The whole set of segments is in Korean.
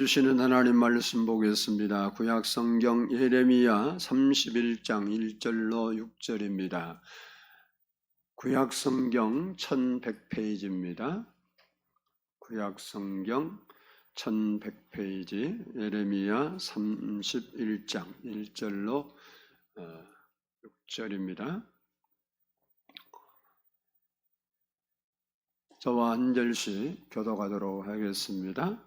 주시는 하나님 말씀 보겠습니다. 구약 성경 예레미야 31장 1절로 6절입니다. 구약 성경 1100페이지입니다. 구약 성경 1100페이지 예레미야 31장 1절로 6절입니다. 저와 한 절씩 교독하도록 하겠습니다.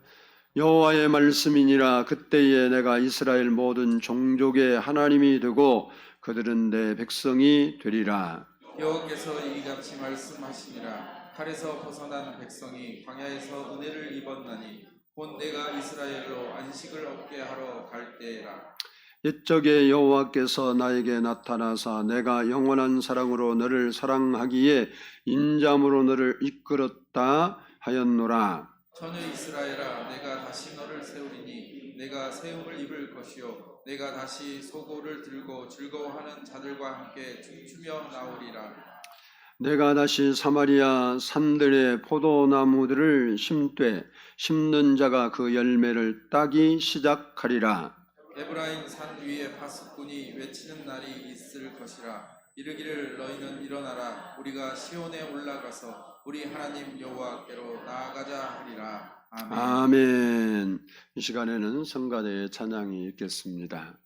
여호와의 말씀이니라. 그때에 내가 이스라엘 모든 종족의 하나님이 되고 그들은 내 백성이 되리라. 여호와께서 이같이 말씀하시니라. 칼에서 벗어난 백성이 광야에서 은혜를 입었나니 곧 내가 이스라엘로 안식을 얻게 하러 갈 때라. 옛적에 여호와께서 나에게 나타나사 내가 영원한 사랑으로 너를 사랑하기에 인자함으로 너를 이끌었다 하였노라. 전에 이스라엘아, 내가 다시 너를 세우리니 내가 세움을 입을 것이요 내가 다시 소고를 들고 즐거워하는 자들과 함께 춤추며 나오리라. 내가 다시 사마리아 산들의 포도나무들을 심되 심는 자가 그 열매를 따기 시작하리라. 에브라임 산 위에 파수꾼이 외치는 날이 있을 것이라. 이르기를 너희는 일어나라. 우리가 시온에 올라가서 우리 하나님 여호와께로 나아가자 하리라. 아멘. 아멘. 이 시간에는 성가대의 찬양이 있겠습니다.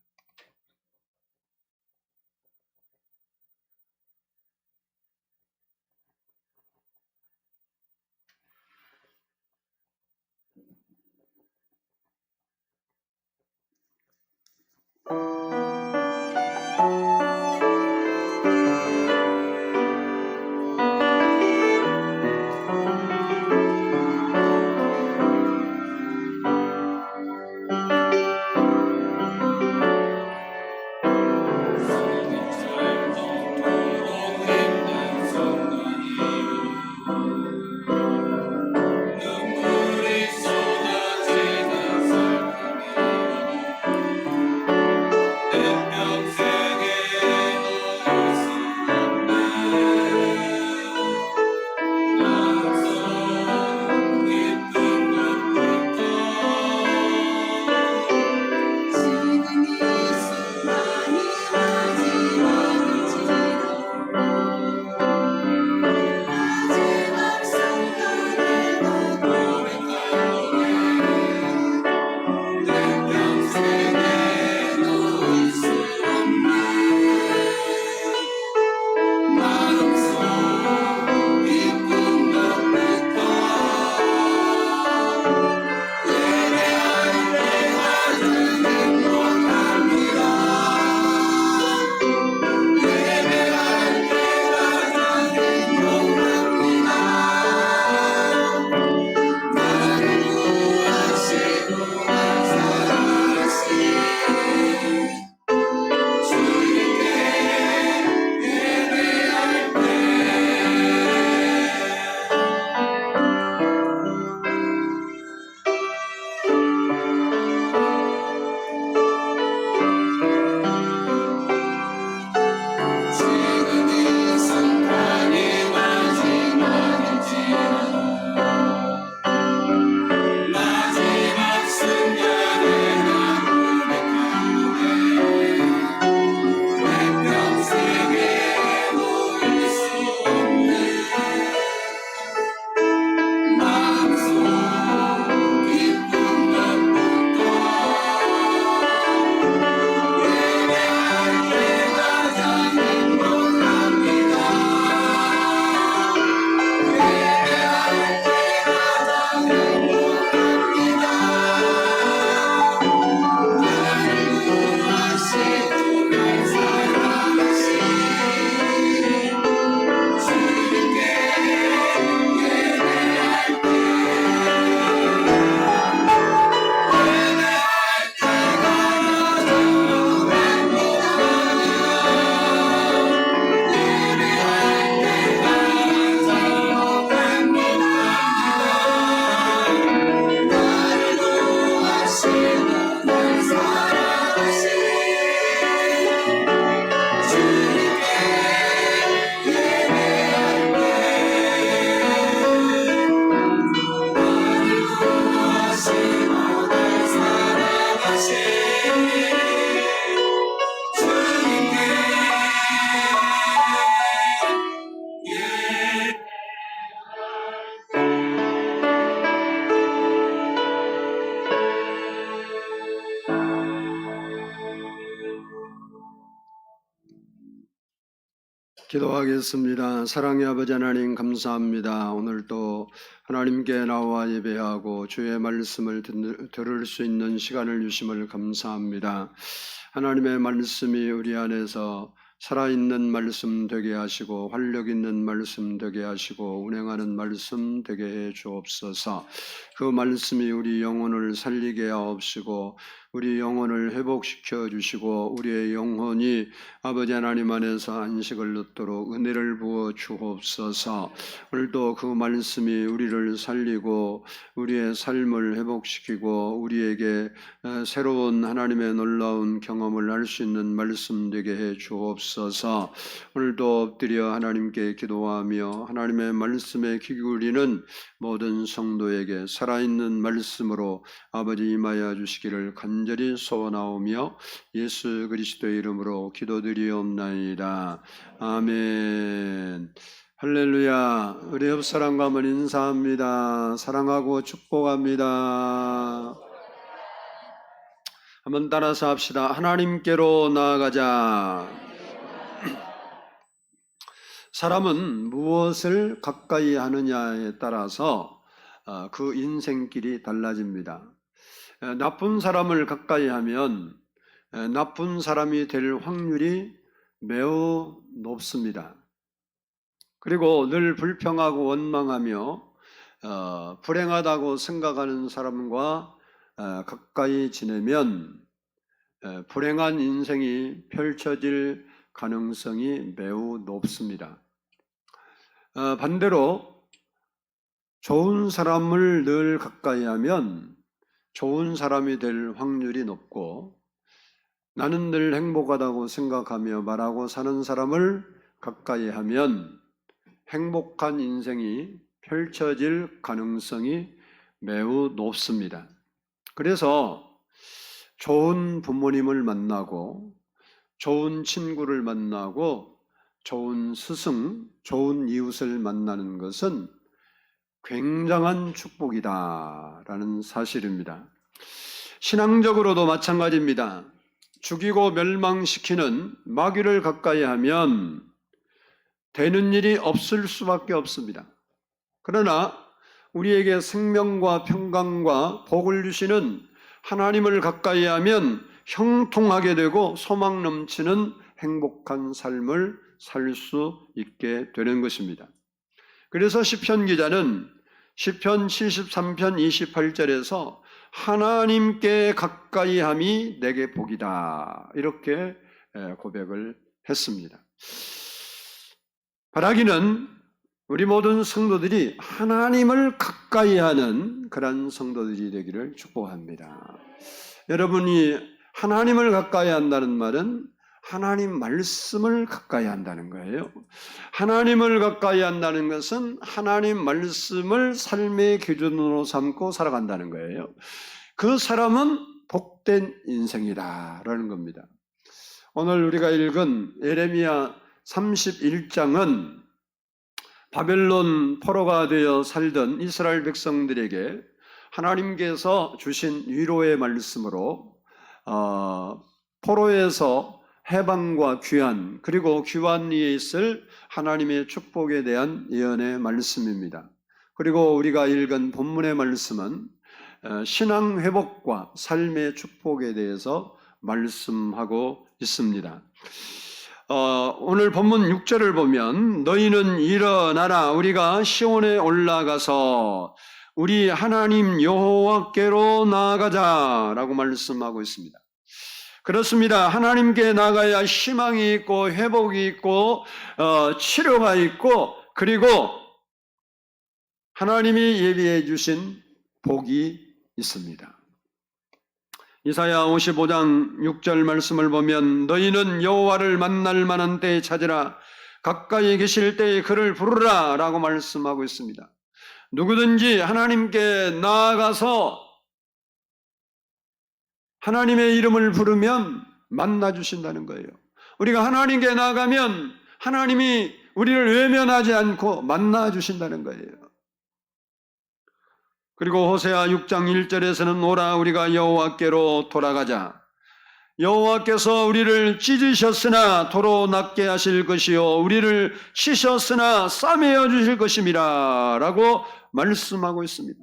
기도하겠습니다. 사랑의 아버지 하나님 감사합니다. 오늘도 하나님께 나와 예배하고 주의 말씀을 들을 수 있는 시간을 주심을 감사합니다. 하나님의 말씀이 우리 안에서 살아있는 말씀 되게 하시고 활력 있는 말씀 되게 하시고 운행하는 말씀 되게 해 주옵소서. 그 말씀이 우리 영혼을 살리게 하옵시고 우리 영혼을 회복시켜 주시고 우리의 영혼이 아버지 하나님 안에서 안식을 얻도록 은혜를 부어 주옵소서. 오늘도 그 말씀이 우리를 살리고 우리의 삶을 회복시키고 우리에게 새로운 하나님의 놀라운 경험을 할 수 있는 말씀 되게 해 주옵소서. 오늘도 엎드려 하나님께 기도하며 하나님의 말씀에 귀 기울이는 모든 성도에게 살아있는 말씀으로 아버지 임하여 주시기를 간절히 소원하오며 예수 그리스도의 이름으로 기도드리옵나이다. 아멘. 할렐루야. 우리 옆 사람과 한번 인사합니다. 사랑하고 축복합니다. 한번 따라서 합시다. 하나님께로 나아가자. 사람은 무엇을 가까이 하느냐에 따라서 그 인생길이 달라집니다. 나쁜 사람을 가까이 하면 나쁜 사람이 될 확률이 매우 높습니다. 그리고 늘 불평하고 원망하며 불행하다고 생각하는 사람과 가까이 지내면 불행한 인생이 펼쳐질 가능성이 매우 높습니다. 반대로 좋은 사람을 늘 가까이 하면 좋은 사람이 될 확률이 높고 나는 늘 행복하다고 생각하며 말하고 사는 사람을 가까이 하면 행복한 인생이 펼쳐질 가능성이 매우 높습니다. 그래서 좋은 부모님을 만나고 좋은 친구를 만나고 좋은 스승, 좋은 이웃을 만나는 것은 굉장한 축복이다라는 사실입니다. 신앙적으로도 마찬가지입니다. 죽이고 멸망시키는 마귀를 가까이 하면 되는 일이 없을 수밖에 없습니다. 그러나 우리에게 생명과 평강과 복을 주시는 하나님을 가까이 하면 형통하게 되고 소망 넘치는 행복한 삶을 살 수 있게 되는 것입니다. 그래서 시편 기자는 시편 73편 28절에서 하나님께 가까이 함이 내게 복이다 이렇게 고백을 했습니다. 바라기는 우리 모든 성도들이 하나님을 가까이 하는 그런 성도들이 되기를 축복합니다. 여러분이 하나님을 가까이 한다는 말은 하나님 말씀을 가까이 한다는 거예요. 하나님을 가까이 한다는 것은 하나님 말씀을 삶의 기준으로 삼고 살아간다는 거예요. 그 사람은 복된 인생이다라는 겁니다. 오늘 우리가 읽은 예레미야 31장은 바벨론 포로가 되어 살던 이스라엘 백성들에게 하나님께서 주신 위로의 말씀으로 포로에서 해방과 귀환 그리고 귀환 위에 있을 하나님의 축복에 대한 예언의 말씀입니다. 그리고 우리가 읽은 본문의 말씀은 신앙 회복과 삶의 축복에 대해서 말씀하고 있습니다. 오늘 본문 6절을 보면 너희는 일어나라 우리가 시온에 올라가서 우리 하나님 여호와께로 나아가자 라고 말씀하고 있습니다. 그렇습니다. 하나님께 나가야 희망이 있고 회복이 있고 치료가 있고 그리고 하나님이 예비해 주신 복이 있습니다. 이사야 55장 6절 말씀을 보면 너희는 여호와를 만날 만한 때에 찾으라 가까이 계실 때에 그를 부르라 라고 말씀하고 있습니다. 누구든지 하나님께 나아가서 하나님의 이름을 부르면 만나 주신다는 거예요. 우리가 하나님께 나가면 하나님이 우리를 외면하지 않고 만나 주신다는 거예요. 그리고 호세아 6장 1절에서는 오라 우리가 여호와께로 돌아가자. 여호와께서 우리를 찢으셨으나 도로 낫게 하실 것이요 우리를 치셨으나 싸매어 주실 것임이라 라고 말씀하고 있습니다.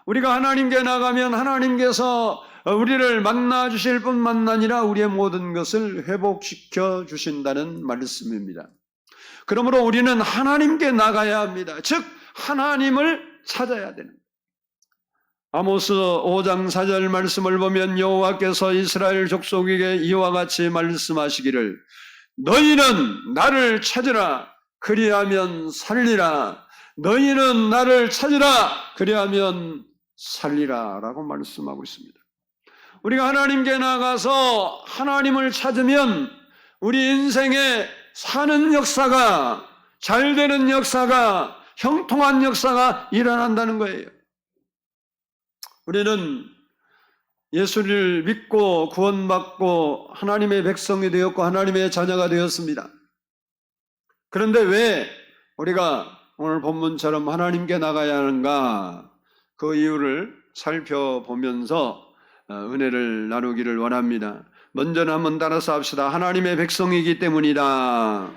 우리가 하나님께 나가면 하나님께서 우리를 만나 주실 뿐만 아니라 우리의 모든 것을 회복시켜 주신다는 말씀입니다. 그러므로 우리는 하나님께 나가야 합니다. 즉 하나님을 찾아야 되는 거예요. 아모스 5장 4절 말씀을 보면 여호와께서 이스라엘 족속에게 이와 같이 말씀하시기를 너희는 나를 찾으라 그리하면 살리라. 너희는 나를 찾으라 그리하면 살리라 라고 말씀하고 있습니다. 우리가 하나님께 나가서 하나님을 찾으면 우리 인생에 사는 역사가, 잘 되는 역사가, 형통한 역사가 일어난다는 거예요. 우리는 예수를 믿고 구원받고 하나님의 백성이 되었고 하나님의 자녀가 되었습니다. 그런데 왜 우리가 오늘 본문처럼 하나님께 나가야 하는가? 그 이유를 살펴보면서 은혜를 나누기를 원합니다. 먼저는 한번 따라서 합시다. 하나님의 백성이기 때문이다.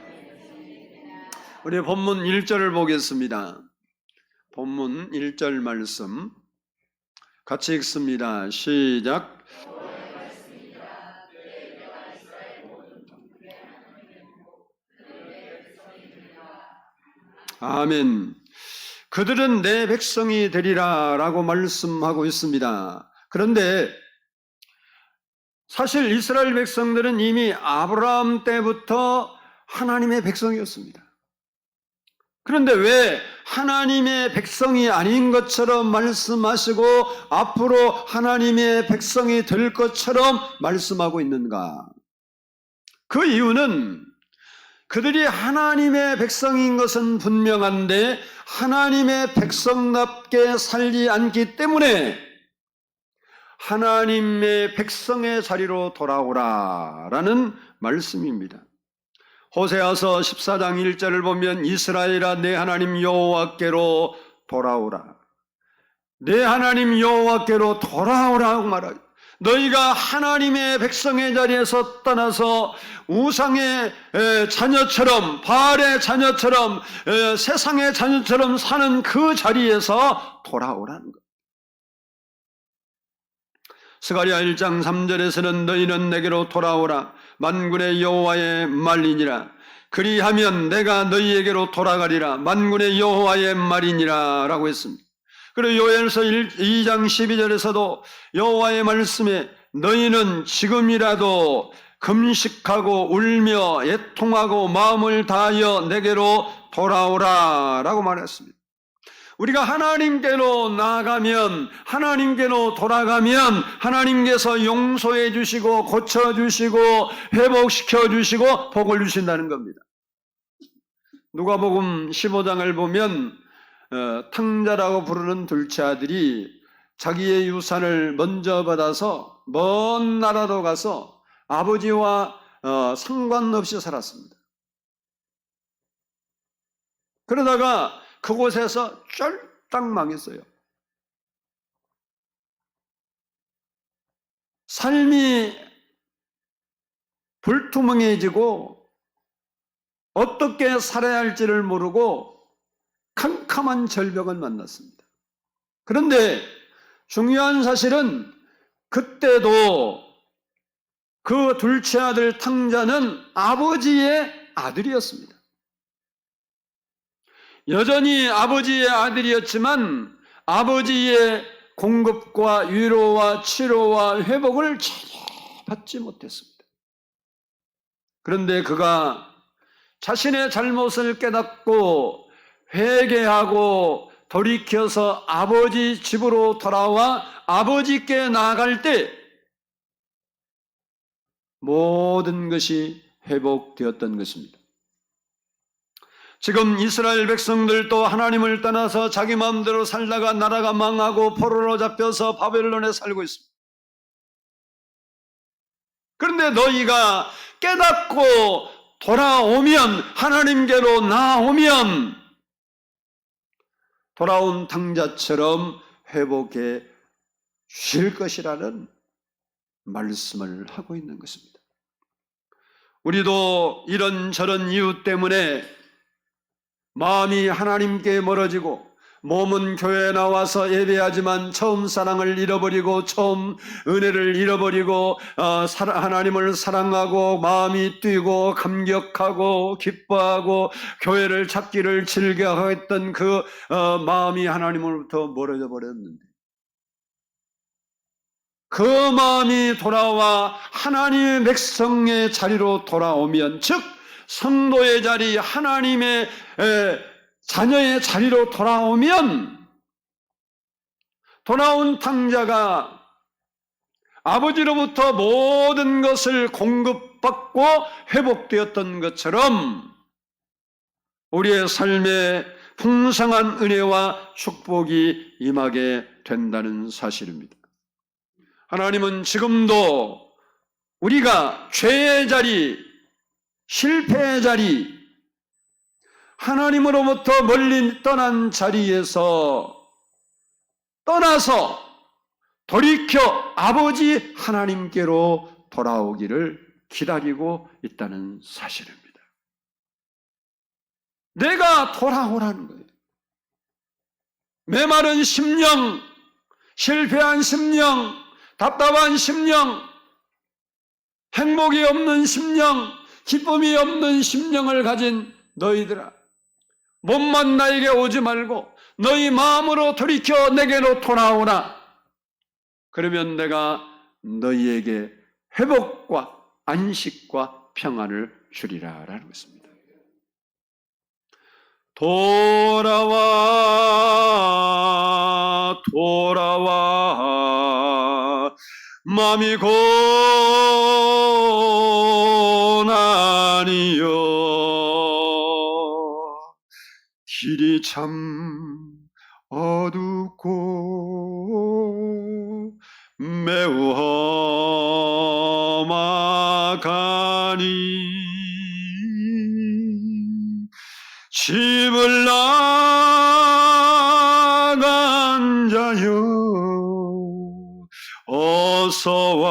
우리 본문 1절을 보겠습니다. 본문 1절 말씀 같이 읽습니다. 시작. 아멘. 그들은 내 백성이 되리라 라고 말씀하고 있습니다. 그런데 사실 이스라엘 백성들은 이미 아브라함 때부터 하나님의 백성이었습니다. 그런데 왜 하나님의 백성이 아닌 것처럼 말씀하시고 앞으로 하나님의 백성이 될 것처럼 말씀하고 있는가? 그 이유는 그들이 하나님의 백성인 것은 분명한데 하나님의 백성답게 살지 않기 때문에 하나님의 백성의 자리로 돌아오라라는 말씀입니다. 호세아서 14장 1절을 보면 이스라엘아 내 하나님 여호와께로 돌아오라. 내 하나님 여호와께로 돌아오라고 말하죠. 너희가 하나님의 백성의 자리에서 떠나서 우상의 자녀처럼 바알의 자녀처럼 세상의 자녀처럼 사는 그 자리에서 돌아오라는 것. 스가랴 1장 3절에서는 너희는 내게로 돌아오라 만군의 여호와의 말이니라. 그리하면 내가 너희에게로 돌아가리라 만군의 여호와의 말이니라 라고 했습니다. 그리고 요엘서 2장 12절에서도 여호와의 말씀에 너희는 지금이라도 금식하고 울며 애통하고 마음을 다하여 내게로 돌아오라 라고 말했습니다. 우리가 하나님께로 나아가면 하나님께로 돌아가면 하나님께서 용서해 주시고 고쳐주시고 회복시켜 주시고 복을 주신다는 겁니다. 누가복음 15장을 보면 탕자라고 부르는 둘째 아들이 자기의 유산을 먼저 받아서 먼 나라로 가서 아버지와 상관없이 살았습니다. 그러다가 그곳에서 쫄딱 망했어요. 삶이 불투명해지고 어떻게 살아야 할지를 모르고 캄캄한 절벽을 만났습니다. 그런데 중요한 사실은 그때도 그 둘째 아들 탕자는 아버지의 아들이었습니다. 여전히 아버지의 아들이었지만 아버지의 공급과 위로와 치료와 회복을 전혀 받지 못했습니다. 그런데 그가 자신의 잘못을 깨닫고 회개하고 돌이켜서 아버지 집으로 돌아와 아버지께 나아갈 때 모든 것이 회복되었던 것입니다. 지금 이스라엘 백성들도 하나님을 떠나서 자기 마음대로 살다가 나라가 망하고 포로로 잡혀서 바벨론에 살고 있습니다. 그런데 너희가 깨닫고 돌아오면, 하나님께로 나오면 돌아온 탕자처럼 회복해 주실 것이라는 말씀을 하고 있는 것입니다. 우리도 이런저런 이유 때문에 마음이 하나님께 멀어지고 몸은 교회에 나와서 예배하지만 처음 사랑을 잃어버리고 처음 은혜를 잃어버리고 하나님을 사랑하고 마음이 뛰고 감격하고 기뻐하고 교회를 찾기를 즐겨했던 그 마음이 하나님으로부터 멀어져 버렸는데, 그 마음이 돌아와 하나님의 백성의 자리로 돌아오면, 즉 성도의 자리, 하나님의 자녀의 자리로 돌아오면, 돌아온 탕자가 아버지로부터 모든 것을 공급받고 회복되었던 것처럼 우리의 삶에 풍성한 은혜와 축복이 임하게 된다는 사실입니다. 하나님은 지금도 우리가 죄의 자리, 실패의 자리, 하나님으로부터 멀리 떠난 자리에서 떠나서 돌이켜 아버지 하나님께로 돌아오기를 기다리고 있다는 사실입니다. 내가 돌아오라는 거예요. 메마른 심령, 실패한 심령, 답답한 심령, 행복이 없는 심령, 기쁨이 없는 심령을 가진 너희들아, 몸만 나에게 오지 말고 너희 마음으로 돌이켜 내게로 돌아오라. 그러면 내가 너희에게 회복과 안식과 평안을 주리라 라는 것입니다. 돌아와 돌아와 마음이 고난이여 길이 참 어둡고 매우 험하가니 집을 나간 자여 어서와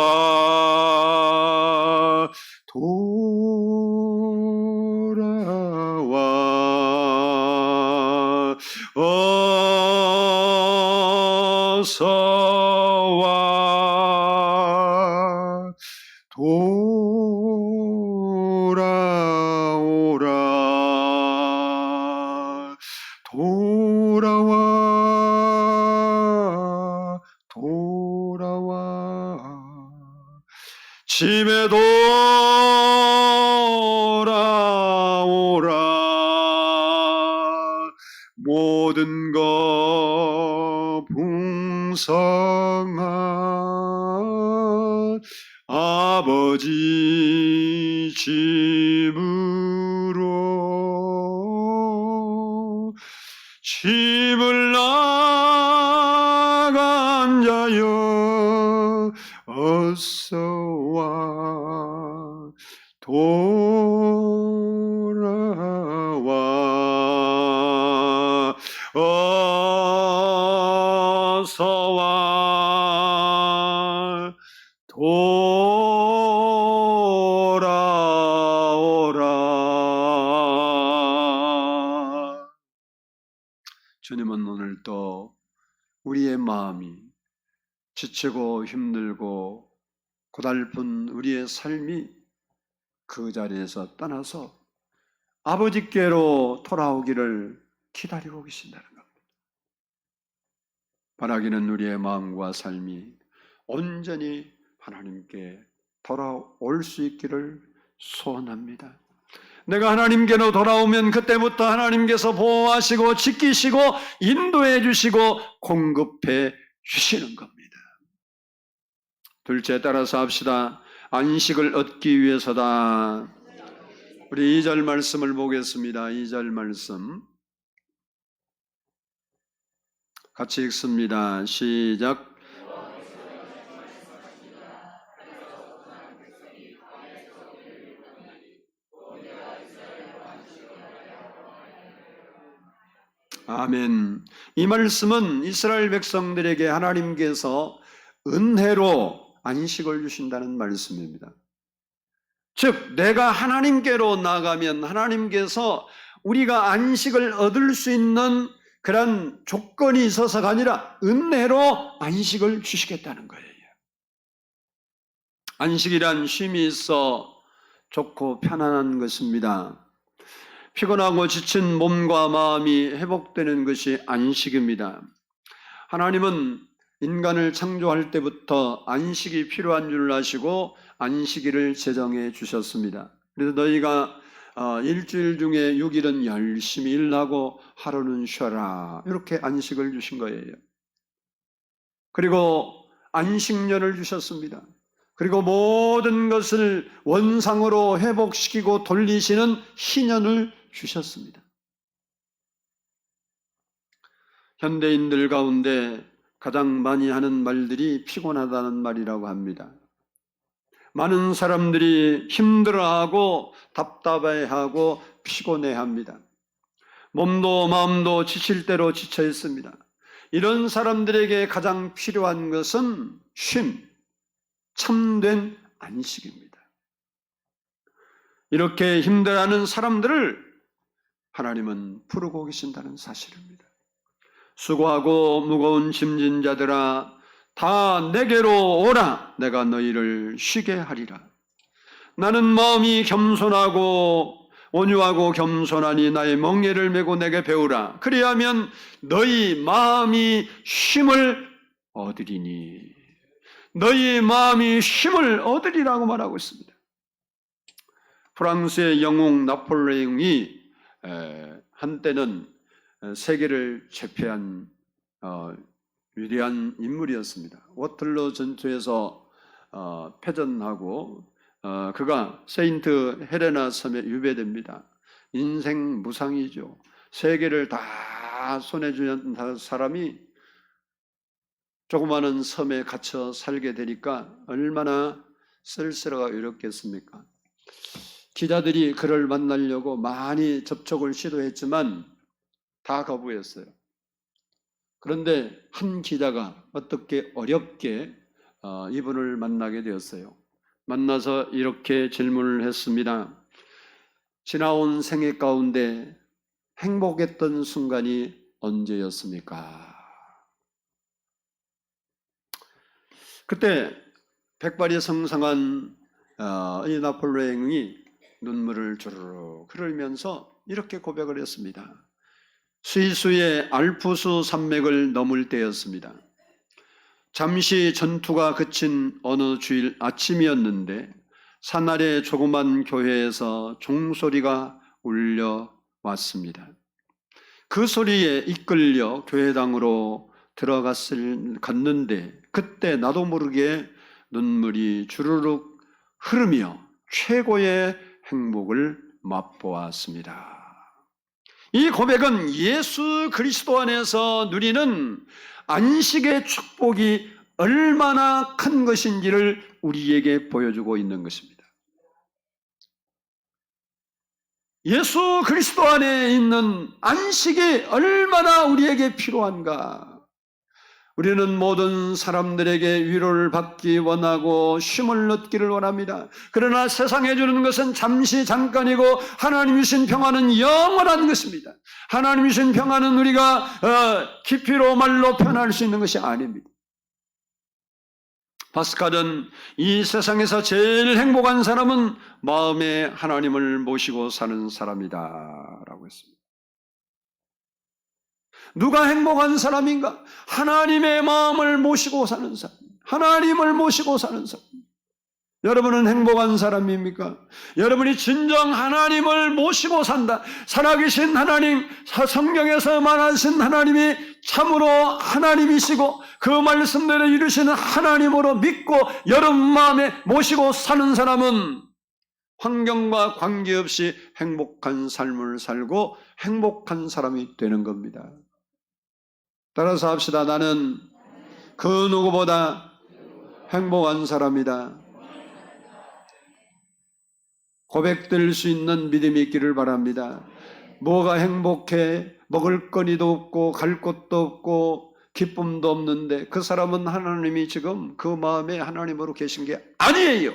돌아와 어서와 돌아오라 돌아와 돌아와 집에 돌아오라 모든 것 풍성한 아버지 집으로 집을 나간 자여 어서와 돌아와 어서와 돌아오라. 주님은 오늘도 우리의 마음이 지치고 힘들고 고달픈 우리의 삶이 그 자리에서 떠나서 아버지께로 돌아오기를 기다리고 계신다는 겁니다. 바라기는 우리의 마음과 삶이 온전히 하나님께 돌아올 수 있기를 소원합니다. 내가 하나님께로 돌아오면 그때부터 하나님께서 보호하시고 지키시고 인도해 주시고 공급해 주시는 겁니다. 둘째, 따라서 합시다. 안식을 얻기 위해서다. 우리 2절 말씀을 보겠습니다. 2절 말씀 같이 읽습니다. 시작. 아멘. 이 말씀은 이스라엘 백성들에게 하나님께서 은혜로 안식을 주신다는 말씀입니다. 즉, 내가 하나님께로 나가면 하나님께서 우리가 안식을 얻을 수 있는 그런 조건이 있어서가 아니라 은혜로 안식을 주시겠다는 거예요. 안식이란 쉼이 있어 좋고 편안한 것입니다. 피곤하고 지친 몸과 마음이 회복되는 것이 안식입니다. 하나님은 인간을 창조할 때부터 안식이 필요한 줄 아시고 안식일을 제정해 주셨습니다. 그래서 너희가 일주일 중에 6일은 열심히 일하고 하루는 쉬어라, 이렇게 안식을 주신 거예요. 그리고 안식년을 주셨습니다. 그리고 모든 것을 원상으로 회복시키고 돌리시는 희년을 주셨습니다. 현대인들 가운데 가장 많이 하는 말들이 피곤하다는 말이라고 합니다. 많은 사람들이 힘들어하고 답답해하고 피곤해합니다. 몸도 마음도 지칠 대로 지쳐 있습니다. 이런 사람들에게 가장 필요한 것은 쉼, 참된 안식입니다. 이렇게 힘들어하는 사람들을 하나님은 부르고 계신다는 사실입니다. 수고하고 무거운 짐진 자들아, 다 내게로 오라. 내가 너희를 쉬게 하리라. 나는 마음이 겸손하고 온유하고 겸손하니 나의 멍에를 메고 내게 배우라. 그리하면 너희 마음이 쉼을 얻으리니. 너희 마음이 쉼을 얻으리라고 말하고 있습니다. 프랑스의 영웅 나폴레옹이 한때는 세계를 제패한 위대한 인물이었습니다. 워털로 전투에서 패전하고 그가 세인트 헬레나 섬에 유배됩니다. 인생 무상이죠. 세계를 다 손에 쥐는 사람이 조그마한 섬에 갇혀 살게 되니까 얼마나 쓸쓸하고 외롭겠습니까? 기자들이 그를 만나려고 많이 접촉을 시도했지만 다 거부했어요. 그런데 한 기자가 어떻게 어렵게 이분을 만나게 되었어요. 만나서 이렇게 질문을 했습니다. 지나온 생애 가운데 행복했던 순간이 언제였습니까? 그때 백발이 성성한 이 나폴레옹이 눈물을 주르륵 흐르면서 이렇게 고백을 했습니다. 스위스의 알프스 산맥을 넘을 때였습니다. 잠시 전투가 그친 어느 주일 아침이었는데 산 아래 조그만 교회에서 종소리가 울려왔습니다. 그 소리에 이끌려 교회당으로 갔는데 그때 나도 모르게 눈물이 주르륵 흐르며 최고의 행복을 맛보았습니다. 이 고백은 예수 그리스도 안에서 누리는 안식의 축복이 얼마나 큰 것인지를 우리에게 보여주고 있는 것입니다. 예수 그리스도 안에 있는 안식이 얼마나 우리에게 필요한가. 우리는 모든 사람들에게 위로를 받기 원하고 쉼을 얻기를 원합니다. 그러나 세상에 주는 것은 잠시 잠깐이고 하나님이 주신 평안은 영원한 것입니다. 하나님이 주신 평안은 우리가 깊이로 말로 표현할 수 있는 것이 아닙니다. 파스칼은 이 세상에서 제일 행복한 사람은 마음에 하나님을 모시고 사는 사람이다 라고 했습니다. 누가 행복한 사람인가? 하나님의 마음을 모시고 사는 사람, 하나님을 모시고 사는 사람. 여러분은 행복한 사람입니까? 여러분이 진정 하나님을 모시고 산다. 살아계신 하나님, 성경에서 말하신 하나님이 참으로 하나님이시고 그 말씀대로 이루시는 하나님으로 믿고 여러분 마음에 모시고 사는 사람은 환경과 관계없이 행복한 삶을 살고 행복한 사람이 되는 겁니다. 따라서 합시다. 나는 그 누구보다 행복한 사람이다. 고백될 수 있는 믿음이 있기를 바랍니다. 뭐가 행복해? 먹을거리도 없고 갈 곳도 없고 기쁨도 없는데 그 사람은 하나님이 지금 그 마음에 하나님으로 계신 게 아니에요.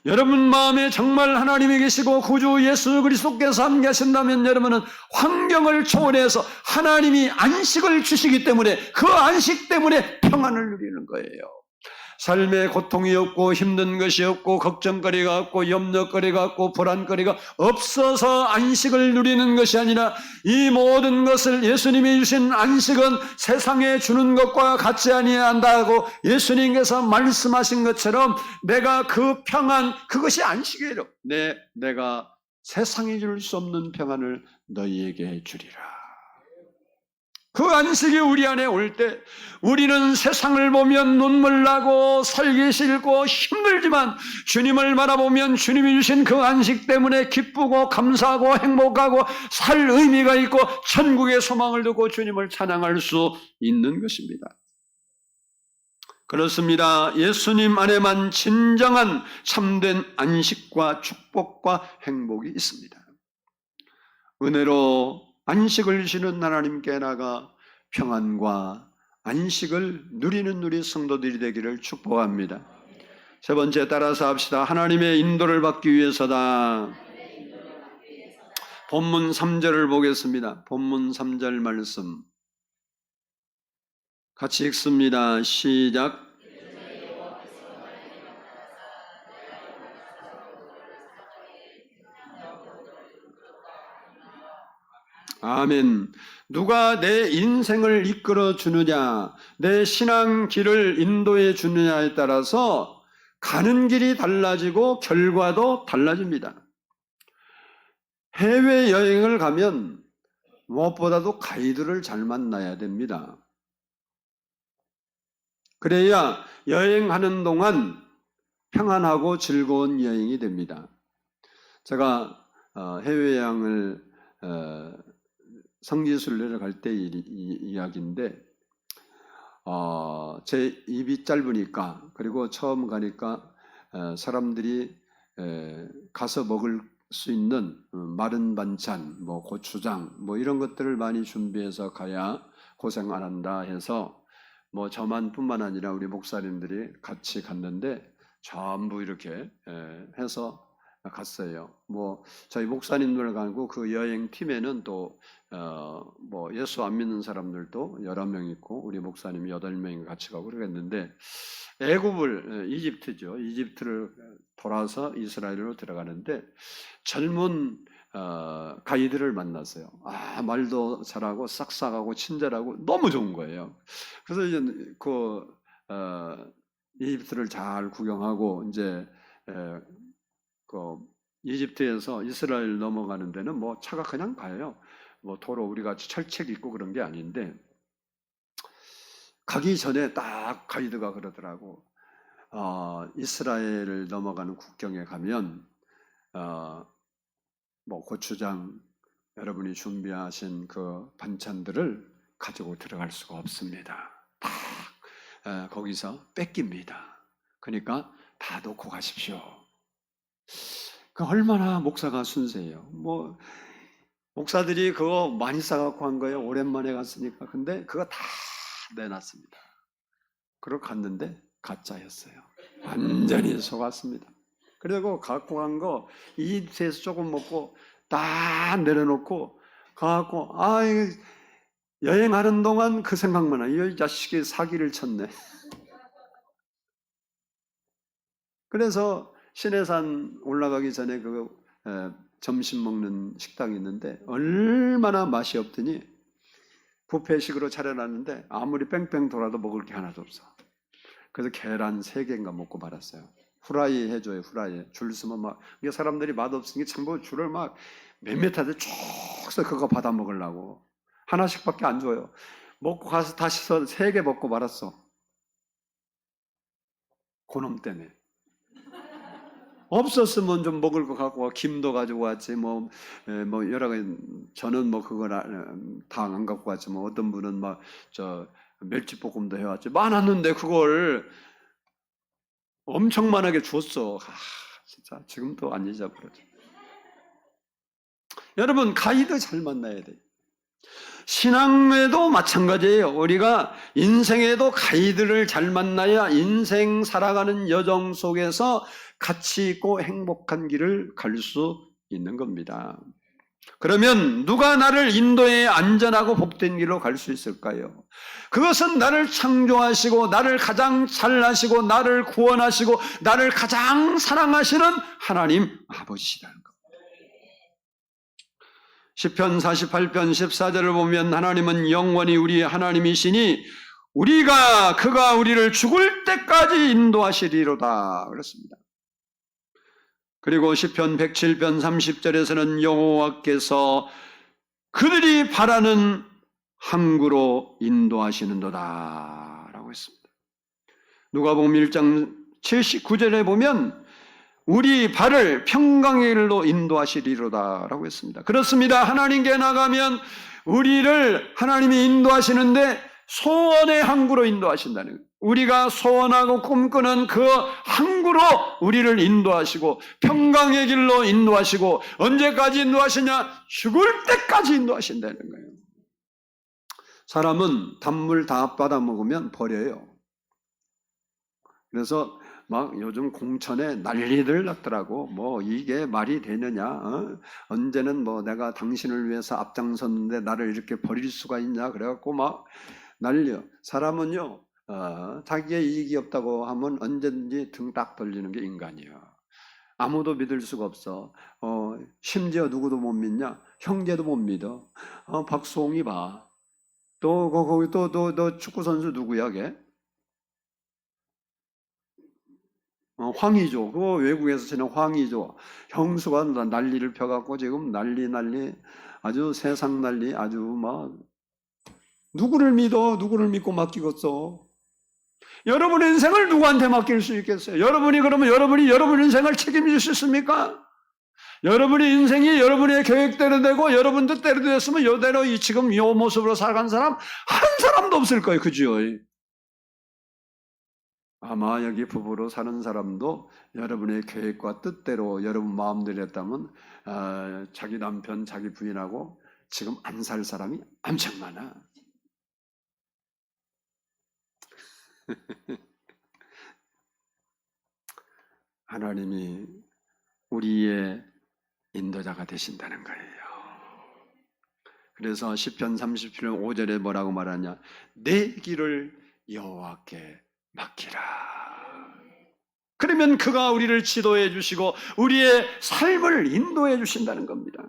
여러분 마음에 정말 하나님이 계시고 구주 예수 그리스도께서 함께 하신다면 여러분은 환경을 초월해서 하나님이 안식을 주시기 때문에 그 안식 때문에 평안을 누리는 거예요. 삶에 고통이 없고 힘든 것이 없고 걱정거리가 없고 염려거리가 없고 불안거리가 없어서 안식을 누리는 것이 아니라 이 모든 것을 예수님이 주신 안식은 세상에 주는 것과 같지 아니한다고 예수님께서 말씀하신 것처럼 내가 그 평안 그것이 안식이에요. 내가 세상이 줄 수 없는 평안을 너희에게 주리라. 그 안식이 우리 안에 올 때 우리는 세상을 보면 눈물 나고 살기 싫고 힘들지만 주님을 바라보면 주님이 주신 그 안식 때문에 기쁘고 감사하고 행복하고 살 의미가 있고 천국의 소망을 두고 주님을 찬양할 수 있는 것입니다. 그렇습니다. 예수님 안에만 진정한 참된 안식과 축복과 행복이 있습니다. 은혜로 안식을 주시는 하나님께 나가 평안과 안식을 누리는 우리 성도들이 되기를 축복합니다. 세 번째 따라서 합시다. 하나님의 인도를 받기 위해서다. 본문 3절을 보겠습니다. 본문 3절 말씀 같이 읽습니다. 시작. 아멘. 누가 내 인생을 이끌어 주느냐, 내 신앙 길을 인도해 주느냐에 따라서 가는 길이 달라지고 결과도 달라집니다. 해외여행을 가면 무엇보다도 가이드를 잘 만나야 됩니다. 그래야 여행하는 동안 평안하고 즐거운 여행이 됩니다. 제가 해외여행을 성지순례를 갈 때 이야기인데 제 입이 짧으니까 그리고 처음 가니까 사람들이 가서 먹을 수 있는 마른 반찬, 뭐 고추장, 뭐 이런 것들을 많이 준비해서 가야 고생 안 한다 해서 뭐 저만 뿐만 아니라 우리 목사님들이 같이 갔는데 전부 이렇게 해서 갔어요. 뭐 저희 목사님들 가고 그 여행 팀에는 또 뭐 예수 안 믿는 사람들도 여러 명 있고 우리 목사님이 8명이 같이 가고 그러겠는데 애굽을 이집트죠. 이집트를 돌아서 이스라엘로 들어가는데 젊은 가이드를 만났어요. 말도 잘하고 싹싹하고 친절하고 너무 좋은 거예요. 그래서 이제 그 이집트를 잘 구경하고 이제 그 이집트에서 이스라엘 넘어가는 데는 뭐 차가 그냥 가요. 뭐 도로 우리 같이 철책 있고 그런 게 아닌데 가기 전에 딱 가이드가 그러더라고. 이스라엘을 넘어가는 국경에 가면 뭐 고추장 여러분이 준비하신 그 반찬들을 가지고 들어갈 수가 없습니다. 다 거기서 뺏깁니다. 그러니까 다 놓고 가십시오. 그 얼마나 목사가 순수해요. 뭐 목사들이 그거 많이 싸갖고 한 거예요. 오랜만에 갔으니까. 근데 그거 다 내놨습니다. 그러고 갔는데 가짜였어요. 완전히 속았습니다. 그리고 갖고 간 거 이집트에서 조금 먹고 다 내려놓고 가갖고 여행하는 동안 그 생각만 해요. 이 자식이 사기를 쳤네. 그래서 시내산 올라가기 전에 그 점심 먹는 식당이 있는데 얼마나 맛이 없더니 뷔페식으로 차려놨는데 아무리 뺑뺑 돌아도 먹을 게 하나도 없어. 그래서 계란 3개인가 먹고 말았어요. 후라이 해줘요. 후라이. 줄 서면 막 이게 사람들이 맛없으니까 전부 줄을 막 몇 미터에 쭉 서 그거 받아 먹으려고 하나씩밖에 안 줘요. 먹고 가서 다시서 3개 먹고 말았어. 그놈 때문에. 없었으면 좀 먹을 거 갖고 와. 김도 가지고 왔지. 뭐 여러 가지. 저는 뭐 그걸 다 안 갖고 왔지. 뭐 어떤 분은 막 멸치볶음도 해왔지. 많았는데 그걸 엄청 많게 줬어. 진짜 지금도 안 잊어버려져. 여러분, 가이드 잘 만나야 돼요. 신앙에도 마찬가지예요. 우리가 인생에도 가이드를 잘 만나야 인생 살아가는 여정 속에서 가치 있고 행복한 길을 갈 수 있는 겁니다. 그러면 누가 나를 인도해 안전하고 복된 길로 갈 수 있을까요? 그것은 나를 창조하시고 나를 가장 잘하시고 나를 구원하시고 나를 가장 사랑하시는 하나님 아버지시라는 겁니다. 시편 48편 14절을 보면 하나님은 영원히 우리의 하나님이시니 그가 우리를 죽을 때까지 인도하시리로다 그렇습니다. 그리고 시편 107편 30절에서는 여호와께서 그들이 바라는 항구로 인도하시는도다 라고 했습니다. 누가복음 1장 79절에 보면 우리 발을 평강의 길로 인도하시리로다 라고 했습니다. 그렇습니다. 하나님께 나가면 우리를 하나님이 인도하시는데 소원의 항구로 인도하신다는 거예요. 우리가 소원하고 꿈꾸는 그 항구로 우리를 인도하시고 평강의 길로 인도하시고 언제까지 인도하시냐? 죽을 때까지 인도하신다는 거예요. 사람은 단물 다 받아먹으면 버려요. 그래서 막 요즘 공천에 난리들 났더라고. 뭐 이게 말이 되느냐? 언제는 뭐 내가 당신을 위해서 앞장섰는데 나를 이렇게 버릴 수가 있냐? 그래갖고 막 난리요. 사람은요, 자기의 이익이 없다고 하면 언제든지 등 딱 돌리는 게 인간이에요. 아무도 믿을 수가 없어. 심지어 누구도 못 믿냐? 형제도 못 믿어. 박수홍이 봐. 또 거기 또 축구 선수 누구야, 걔? 황의조, 그거 외국에서 치는 황의조 형수가 난리를 펴갖고 지금 난리 아주 세상 난리 아주 막 누구를 믿고 맡기겠어? 여러분의 인생을 누구한테 맡길 수 있겠어요? 그러면 여러분이 여러분 인생을 책임질 수 있습니까? 여러분의 인생이 여러분의 계획대로 되고 여러분 뜻대로 됐으면 이대로 지금 이 모습으로 살아간 사람 한 사람도 없을 거예요. 그죠? 아마 여기 부부로 사는 사람도 여러분의 계획과 뜻대로 여러분 마음대로 했다면 자기 남편, 자기 부인하고 지금 안 살 사람이 엄청 많아. 하나님이 우리의 인도자가 되신다는 거예요. 그래서 시편 37편 5절에 뭐라고 말하냐? 내 길을 여호와께 맡기라. 그러면 그가 우리를 지도해 주시고 우리의 삶을 인도해 주신다는 겁니다.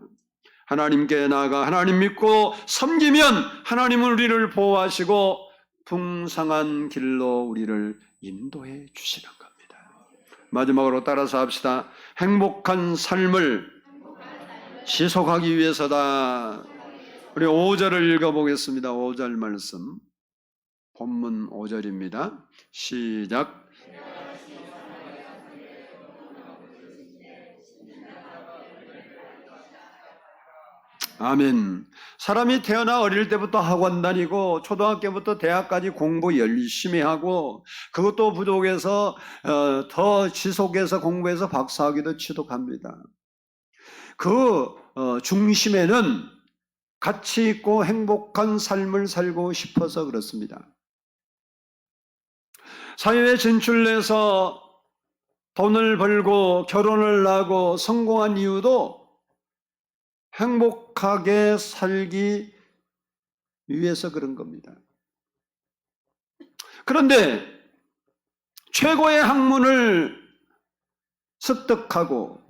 하나님께 나아가 하나님 믿고 섬기면 하나님은 우리를 보호하시고 풍성한 길로 우리를 인도해 주시는 겁니다. 마지막으로 따라서 합시다. 행복한 삶을 지속하기 위해서다. 우리 5절을 읽어보겠습니다. 5절 말씀. 본문 5절입니다. 시작. 아멘. 사람이 태어나 어릴 때부터 학원 다니고 초등학교부터 대학까지 공부 열심히 하고 그것도 부족해서 더 지속해서 공부해서 박사학위도 취득합니다. 그 중심에는 가치 있고 행복한 삶을 살고 싶어서 그렇습니다. 사회에 진출해서 돈을 벌고 결혼을 하고 성공한 이유도 행복하게 살기 위해서 그런 겁니다. 그런데 최고의 학문을 습득하고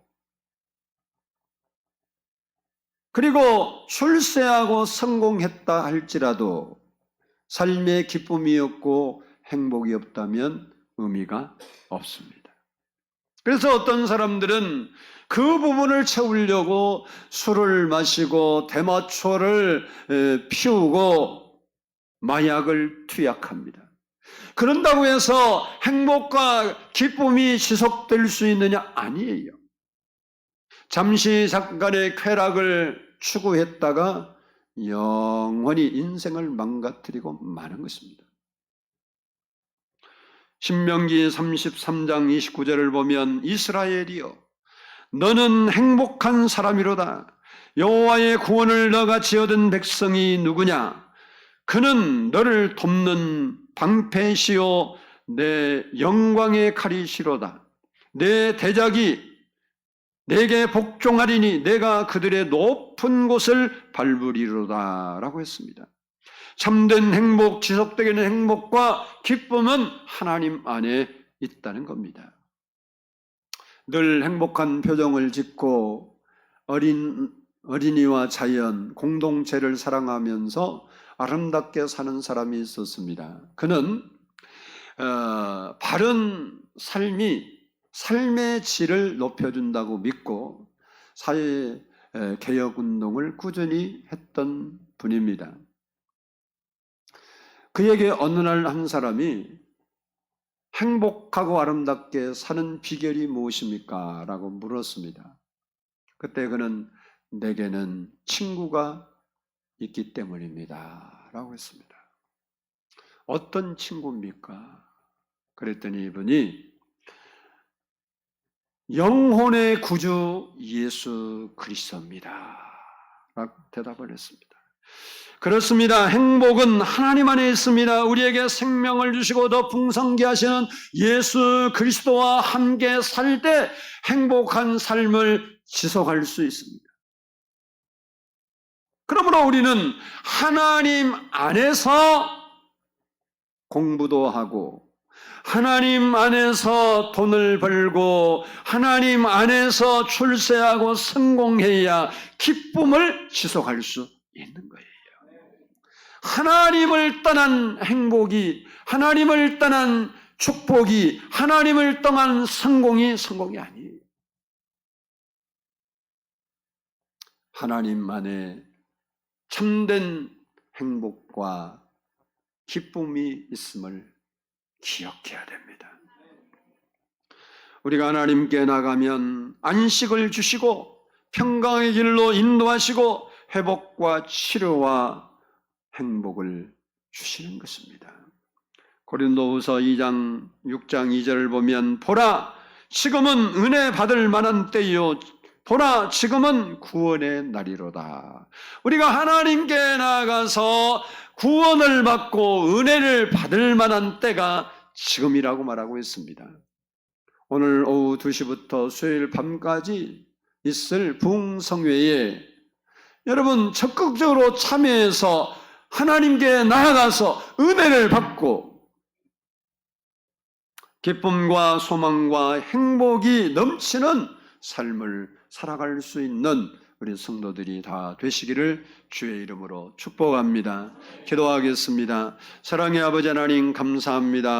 그리고 출세하고 성공했다 할지라도 삶의 기쁨이 없고 행복이 없다면 의미가 없습니다. 그래서 어떤 사람들은 그 부분을 채우려고 술을 마시고 대마초를 피우고 마약을 투약합니다. 그런다고 해서 행복과 기쁨이 지속될 수 있느냐? 아니에요. 잠시 잠깐의 쾌락을 추구했다가 영원히 인생을 망가뜨리고 마는 것입니다. 신명기 33장 29절을 보면 이스라엘이여 너는 행복한 사람이로다. 여호와의 구원을 너같이 얻은 백성이 누구냐? 그는 너를 돕는 방패시요 내 영광의 칼이시로다. 내 대적이 내게 복종하리니 내가 그들의 높은 곳을 밟으리로다 라고 했습니다. 참된 행복, 지속되는 행복과 기쁨은 하나님 안에 있다는 겁니다. 늘 행복한 표정을 짓고 어린이와 자연, 공동체를 사랑하면서 아름답게 사는 사람이 있었습니다. 그는 바른 삶이 삶의 질을 높여준다고 믿고 사회 개혁운동을 꾸준히 했던 분입니다. 그에게 어느 날 한 사람이 행복하고 아름답게 사는 비결이 무엇입니까? 라고 물었습니다. 그때 그는 내게는 친구가 있기 때문입니다. 라고 했습니다. 어떤 친구입니까? 그랬더니 이분이 영혼의 구주 예수 그리스도입니다. 라고 대답을 했습니다. 그렇습니다. 행복은 하나님 안에 있습니다. 우리에게 생명을 주시고 더 풍성케 하시는 예수 그리스도와 함께 살 때 행복한 삶을 지속할 수 있습니다. 그러므로 우리는 하나님 안에서 공부도 하고 하나님 안에서 돈을 벌고 하나님 안에서 출세하고 성공해야 기쁨을 지속할 수 있는 거예요. 하나님을 떠난 행복이, 하나님을 떠난 축복이, 하나님을 떠난 성공이 아니에요. 하나님만의 참된 행복과 기쁨이 있음을 기억해야 됩니다. 우리가 하나님께 나가면 안식을 주시고 평강의 길로 인도하시고 회복과 치료와 행복을 주시는 것입니다. 고린도후서 2장 6장 2절을 보면 보라 지금은 은혜 받을 만한 때요 보라 지금은 구원의 날이로다. 우리가 하나님께 나아가서 구원을 받고 은혜를 받을 만한 때가 지금이라고 말하고 있습니다. 오늘 오후 2시부터 수요일 밤까지 있을 부흥성회에 여러분 적극적으로 참여해서 하나님께 나아가서 은혜를 받고 기쁨과 소망과 행복이 넘치는 삶을 살아갈 수 있는 우리 성도들이 다 되시기를 주의 이름으로 축복합니다. 기도하겠습니다. 사랑의 아버지 하나님 감사합니다.